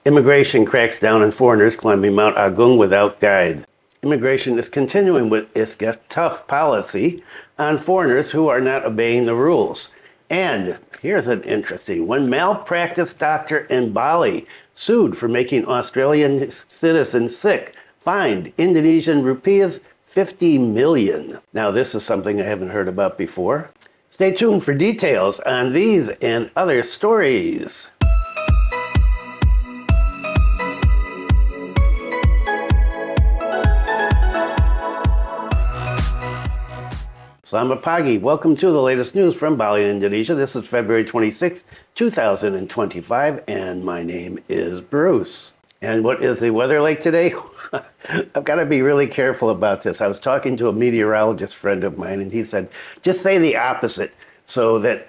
Immigration cracks down on foreigners climbing Mount Agung without guides. Immigration is continuing with its tough policy on foreigners who are not obeying the rules. And here's an interesting one. Malpractice doctor in Bali sued for making Australian citizens sick. Fined Indonesian rupiahs 50 million. Now this is something I haven't heard about before. Stay tuned for details on these and other stories. Selamat pagi. Welcome to the latest news from Bali, Indonesia. This is February 26, 2025, and my name is Bruce. And what is the weather like today? I've got to be really careful about this. I was talking to a meteorologist friend of mine, and he said, just say the opposite so that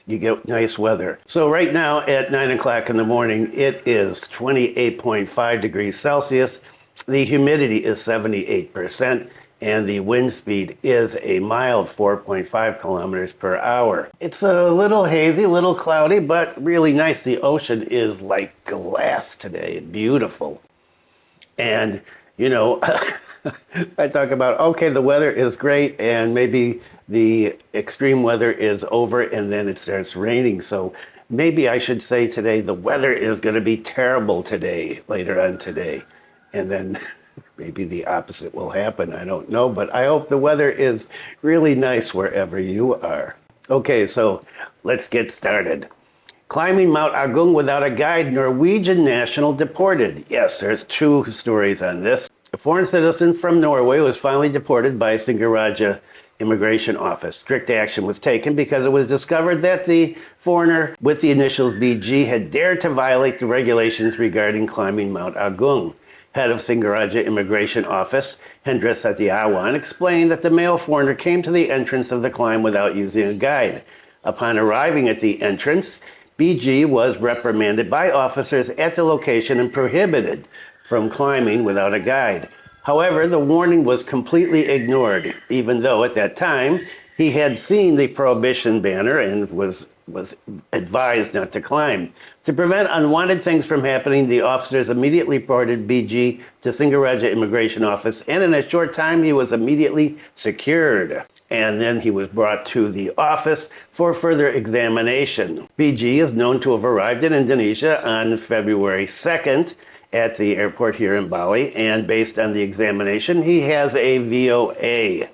you get nice weather. So right now at 9 o'clock in the morning, it is 28.5 degrees Celsius. The humidity is 78%. And the wind speed is a mild 4.5 kilometers per hour. It's a little hazy, a little cloudy, but really nice. The ocean is like glass today, beautiful. And, you know, I talk about, okay, the weather is great, and maybe the extreme weather is over, and then it starts raining. So maybe I should say today, the weather is going to be terrible today, later on today. And then maybe the opposite will happen. I don't know, but I hope the weather is really nice wherever you are. Okay, so let's get started. Climbing Mount Agung without a guide, Norwegian national deported. Yes, there's two stories on this. A foreign citizen from Norway was finally deported by Singaraja Immigration Office. Strict action was taken because it was discovered that the foreigner with the initials BG had dared to violate the regulations regarding climbing Mount Agung. Head of Singaraja Immigration Office, Hendra Setiawan, explained that the male foreigner came to the entrance of the climb without using a guide. Upon arriving at the entrance, BG was reprimanded by officers at the location and prohibited from climbing without a guide. However, the warning was completely ignored, even though at that time he had seen the prohibition banner and was advised not to climb. To prevent unwanted things from happening, the officers immediately reported BG to Singaraja Immigration Office, and in a short time he was immediately secured. And then he was brought to the office for further examination. BG is known to have arrived in Indonesia on February 2nd at the airport here in Bali, and based on the examination, he has a VOA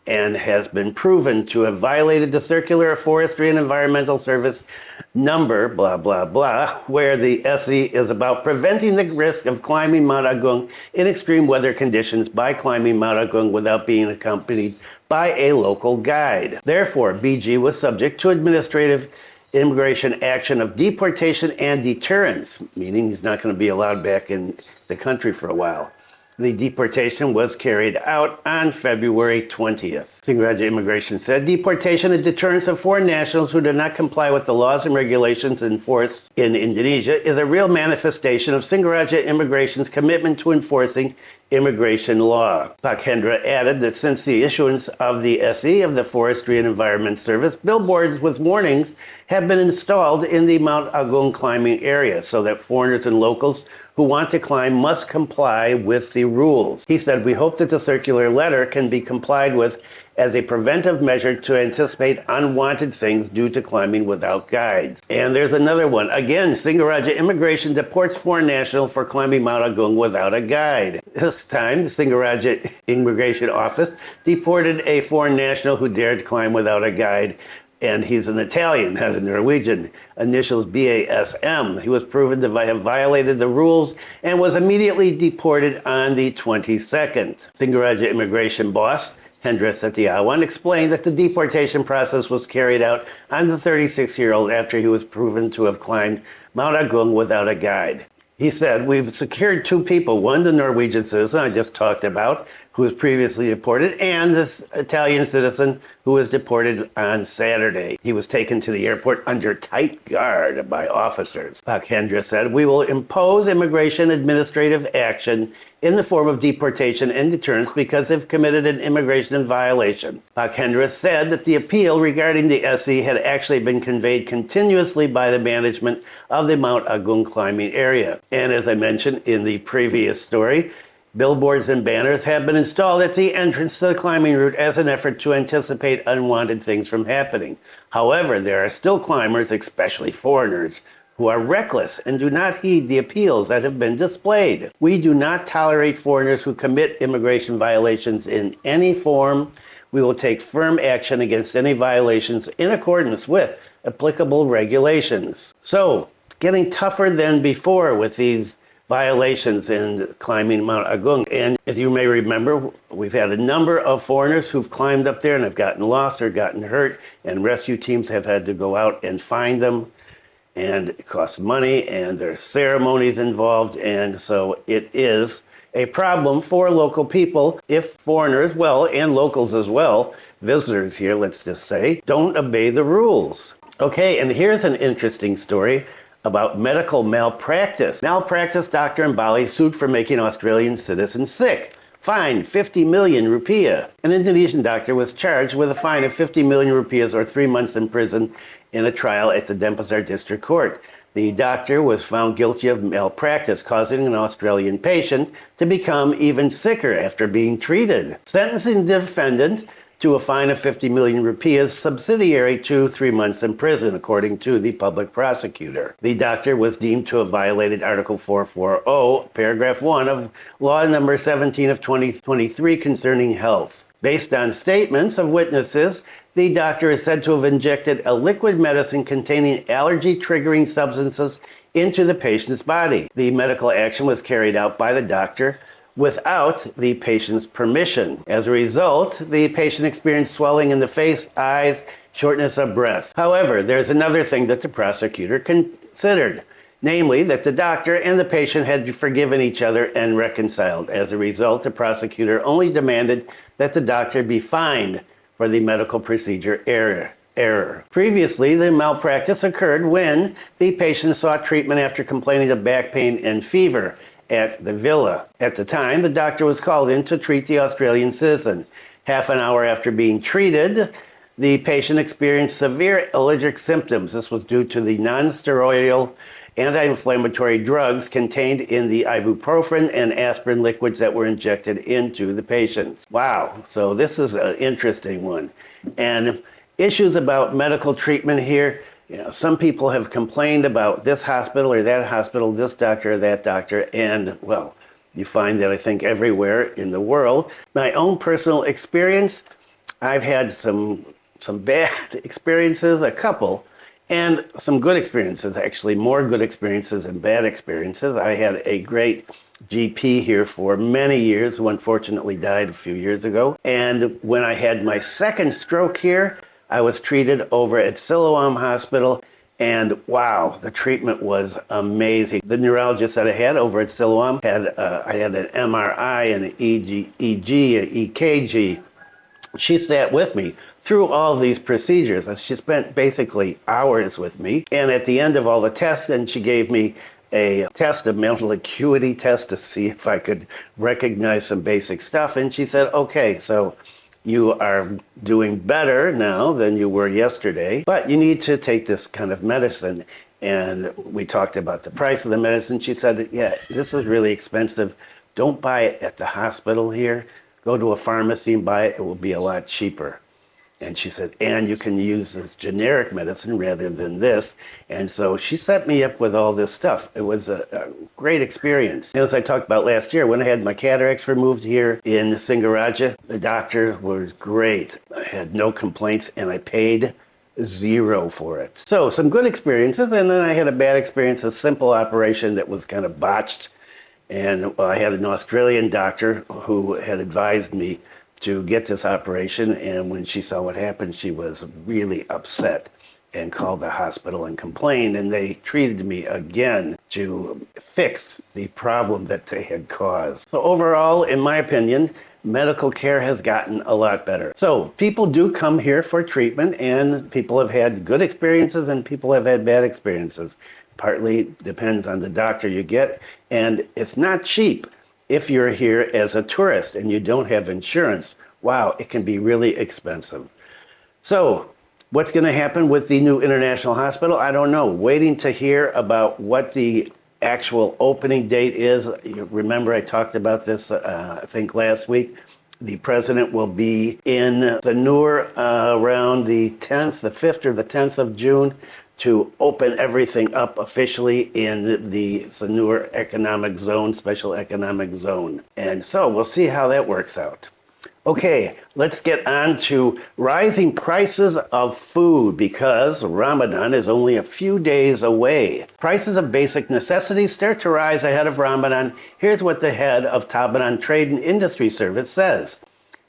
and has been proven to have violated the Circular Forestry and Environmental Service number, blah, blah, blah, where the SE is about preventing the risk of climbing Mount Agung in extreme weather conditions by climbing Mount Agung without being accompanied by a local guide. Therefore, BG was subject to administrative immigration action of deportation and deterrence, meaning he's not going to be allowed back in the country for a while. The deportation was carried out on February 20th. Singaraja Immigration said deportation and deterrence of foreign nationals who do not comply with the laws and regulations enforced in Indonesia is a real manifestation of Singaraja Immigration's commitment to enforcing immigration law. Pak Hendra added that since the issuance of the SE of the Forestry and Environment Service, billboards with warnings have been installed in the Mount Agung climbing area so that foreigners and locals who want to climb must comply with the rules. He said, we hope that the circular letter can be complied with as a preventive measure to anticipate unwanted things due to climbing without guides. And there's another one. Again, Singaraja Immigration deports foreign national for climbing Mount Agung without a guide. This time, the Singaraja Immigration Office deported a foreign national who dared to climb without a guide. And he's an Italian, not a Norwegian, initials BASM. He was proven to have violated the rules and was immediately deported on the 22nd. Singaraja Immigration boss, Hendra Setiawan, explained that the deportation process was carried out on the 36-year-old after he was proven to have climbed Mount Agung without a guide. He said, we've secured two people, one the Norwegian citizen I just talked about, who was previously deported, and this Italian citizen who was deported on Saturday. He was taken to the airport under tight guard by officers. Pakhendra said, "We will impose immigration administrative action in the form of deportation and deterrence because they've committed an immigration violation." Pakhendra said that the appeal regarding the SE had actually been conveyed continuously by the management of the Mount Agung climbing area. And as I mentioned in the previous story, billboards and banners have been installed at the entrance to the climbing route as an effort to anticipate unwanted things from happening. However, there are still climbers, especially foreigners, who are reckless and do not heed the appeals that have been displayed. We do not tolerate foreigners who commit immigration violations in any form. We will take firm action against any violations in accordance with applicable regulations. So, getting tougher than before with these violations in climbing Mount Agung. And as you may remember, we've had a number of foreigners who've climbed up there and have gotten lost or gotten hurt, and rescue teams have had to go out and find them. And it costs money, and there's ceremonies involved, and so it is a problem for local people if foreigners, well, and locals as well, visitors here, let's just say, don't obey the rules. Okay, and here's an interesting story about medical malpractice. Malpractice doctor in Bali sued for making Australian citizens sick. Fined 50 million rupiah. An Indonesian doctor was charged with a fine of 50 million rupiahs or 3 months in prison in a trial at the Denpasar District Court. The doctor was found guilty of malpractice, causing an Australian patient to become even sicker after being treated. Sentencing the defendant to a fine of 50 million rupiahs, subsidiary to 3 months in prison, according to the public prosecutor. The doctor was deemed to have violated Article 440, Paragraph 1 of Law Number 17 of 2023 concerning health. Based on statements of witnesses, the doctor is said to have injected a liquid medicine containing allergy-triggering substances into the patient's body. The medical action was carried out by the doctor without the patient's permission. As a result, the patient experienced swelling in the face, eyes, shortness of breath. However, there's another thing that the prosecutor considered, namely that the doctor and the patient had forgiven each other and reconciled. As a result, the prosecutor only demanded that the doctor be fined for the medical procedure error. Previously, the malpractice occurred when the patient sought treatment after complaining of back pain and fever at the villa. At the time, the doctor was called in to treat the Australian citizen. Half an hour after being treated, the patient experienced severe allergic symptoms. This was due to the non-steroidal anti-inflammatory drugs contained in the ibuprofen and aspirin liquids that were injected into the patients. Wow, so this is an interesting one. And issues about medical treatment here. Some people have complained about this hospital or that hospital, this doctor or that doctor, and, well, you find that I think everywhere in the world. My own personal experience, I've had some bad experiences, a couple, and some good experiences, actually more good experiences than bad experiences. I had a great GP here for many years, who unfortunately died a few years ago. And when I had my second stroke here, I was treated over at Siloam Hospital, and wow, the treatment was amazing. The neurologist that I had over at Siloam I had an MRI and an EEG, an EKG. She sat with me through all these procedures. She spent basically hours with me, and at the end of all the tests, then she gave me a test, a mental acuity test, to see if I could recognize some basic stuff. And she said, okay, so you are doing better now than you were yesterday, but you need to take this kind of medicine. And we talked about the price of the medicine. She said, yeah, this is really expensive. Don't buy it at the hospital here. Go to a pharmacy and buy it. It will be a lot cheaper. And she said, and you can use this generic medicine rather than this. And so she set me up with all this stuff. It was a great experience. And as I talked about last year, when I had my cataracts removed here in Singaraja, the doctor was great. I had no complaints, and I paid zero for it. So some good experiences, and then I had a bad experience, a simple operation that was kind of botched. And I had an Australian doctor who had advised me to get this operation, and when she saw what happened, she was really upset. and called the hospital and complained, and they treated me again to fix the problem that they had caused. So overall, in my opinion, medical care has gotten a lot better. So people do come here for treatment, and people have had good experiences and people have had bad experiences. Partly depends on the doctor you get, and it's not cheap. If you're here as a tourist and you don't have insurance, wow, it can be really expensive. So what's going to happen with the new international hospital? I don't know. Waiting to hear about what the actual opening date is. You remember I talked about this, I think last week. The president will be in Sanur around the 10th, the 5th or the 10th of June to open everything up officially in the Sanur Economic Zone, Special Economic Zone. And so we'll see how that works out. Okay, let's get on to rising prices of food because Ramadan is only a few days away. Prices of basic necessities start to rise ahead of Ramadan. Here's what the head of Tabanan Trade and Industry Service says.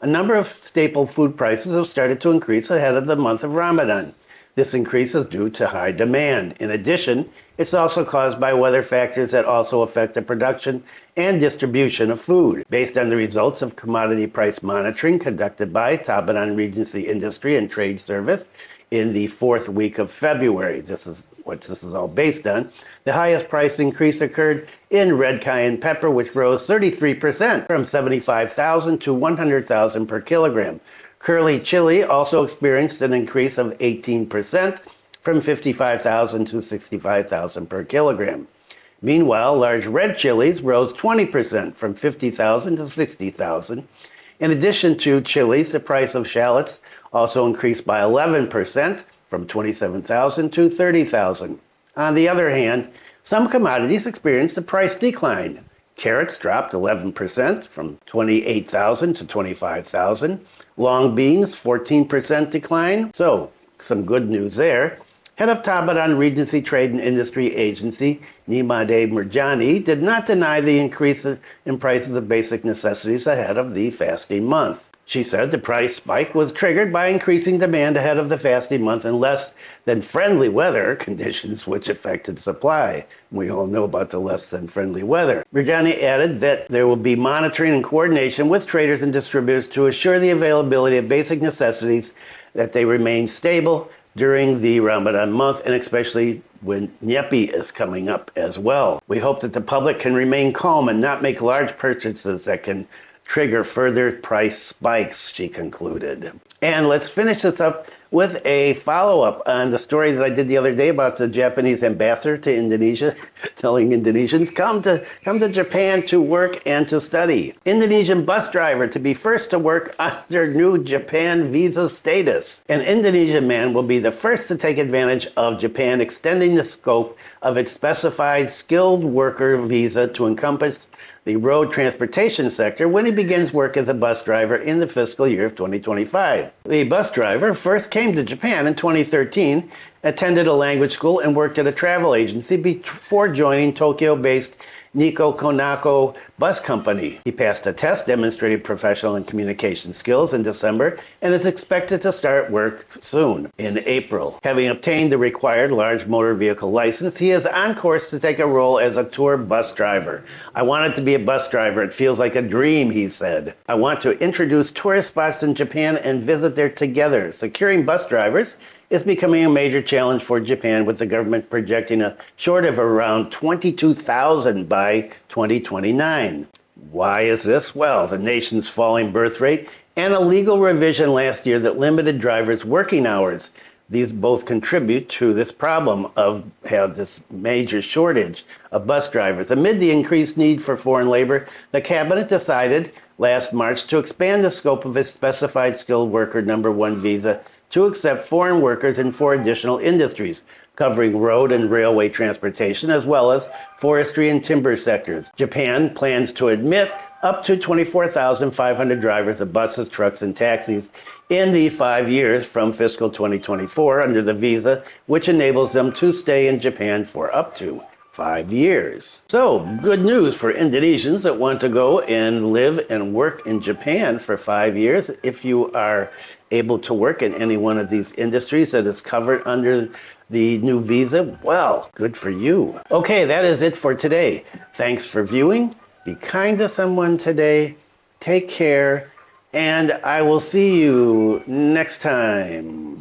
A number of staple food prices have started to increase ahead of the month of Ramadan. This increase is due to high demand. In addition, it's also caused by weather factors that also affect the production and distribution of food. Based on the results of commodity price monitoring conducted by Tabanan Regency Industry and Trade Service in the fourth week of February, this is what this is all based on, the highest price increase occurred in red cayenne pepper, which rose 33% from 75,000 to 100,000 per kilogram. Curly chili also experienced an increase of 18% from 55,000 to 65,000 per kilogram. Meanwhile, large red chilies rose 20% from 50,000 to 60,000. In addition to chilies, the price of shallots also increased by 11% from 27,000 to 30,000. On the other hand, some commodities experienced a price decline. Carrots dropped 11% from 28,000 to 25,000. Long beans, 14% decline. So, some good news there. Head of Tabanan Regency Trade and Industry Agency, Nimade Murjani, did not deny the increase in prices of basic necessities ahead of the fasting month. She said the price spike was triggered by increasing demand ahead of the fasting month and less than friendly weather conditions which affected supply. We all know about the less than friendly weather. Murjani added that there will be monitoring and coordination with traders and distributors to assure the availability of basic necessities, that they remain stable during the Ramadan month, and especially when Nyepi is coming up as well. We hope that the public can remain calm and not make large purchases that can trigger further price spikes, she concluded. And let's finish this up with a follow-up on the story that I did the other day about the Japanese ambassador to Indonesia telling Indonesians, come to Japan to work and to study. Indonesian bus driver to be first to work under new Japan visa status. An Indonesian man will be the first to take advantage of Japan extending the scope of its specified skilled worker visa to encompass the road transportation sector when he begins work as a bus driver in the fiscal year of 2025. The bus driver first came to Japan in 2013, attended a language school, and worked at a travel agency before joining Tokyo-based Nikko Konako Bus Company. He passed a test demonstrating professional and communication skills in December and is expected to start work soon, in April. Having obtained the required large motor vehicle license, he is on course to take a role as a tour bus driver. I wanted to be a bus driver. It feels like a dream, he said. I want to introduce tourist spots in Japan and visit there together. Securing bus drivers is becoming a major challenge for Japan, with the government projecting a shortage of around 22,000 by 2029. Why is this? Well, the nation's falling birth rate and a legal revision last year that limited drivers' working hours. These both contribute to this problem of this major shortage of bus drivers. Amid the increased need for foreign labor, the cabinet decided last March to expand the scope of its specified skilled worker number 1 visa to accept foreign workers in 4 additional industries, covering road and railway transportation, as well as forestry and timber sectors. Japan plans to admit up to 24,500 drivers of buses, trucks, and taxis in the 5 years from fiscal 2024 under the visa, which enables them to stay in Japan for up to 5 years. So, good news for Indonesians that want to go and live and work in Japan for 5 years. If you are able to work in any one of these industries that is covered under the new visa, well, good for you. Okay, that is it for today. Thanks for viewing. Be kind to someone today. Take care. And I will see you next time.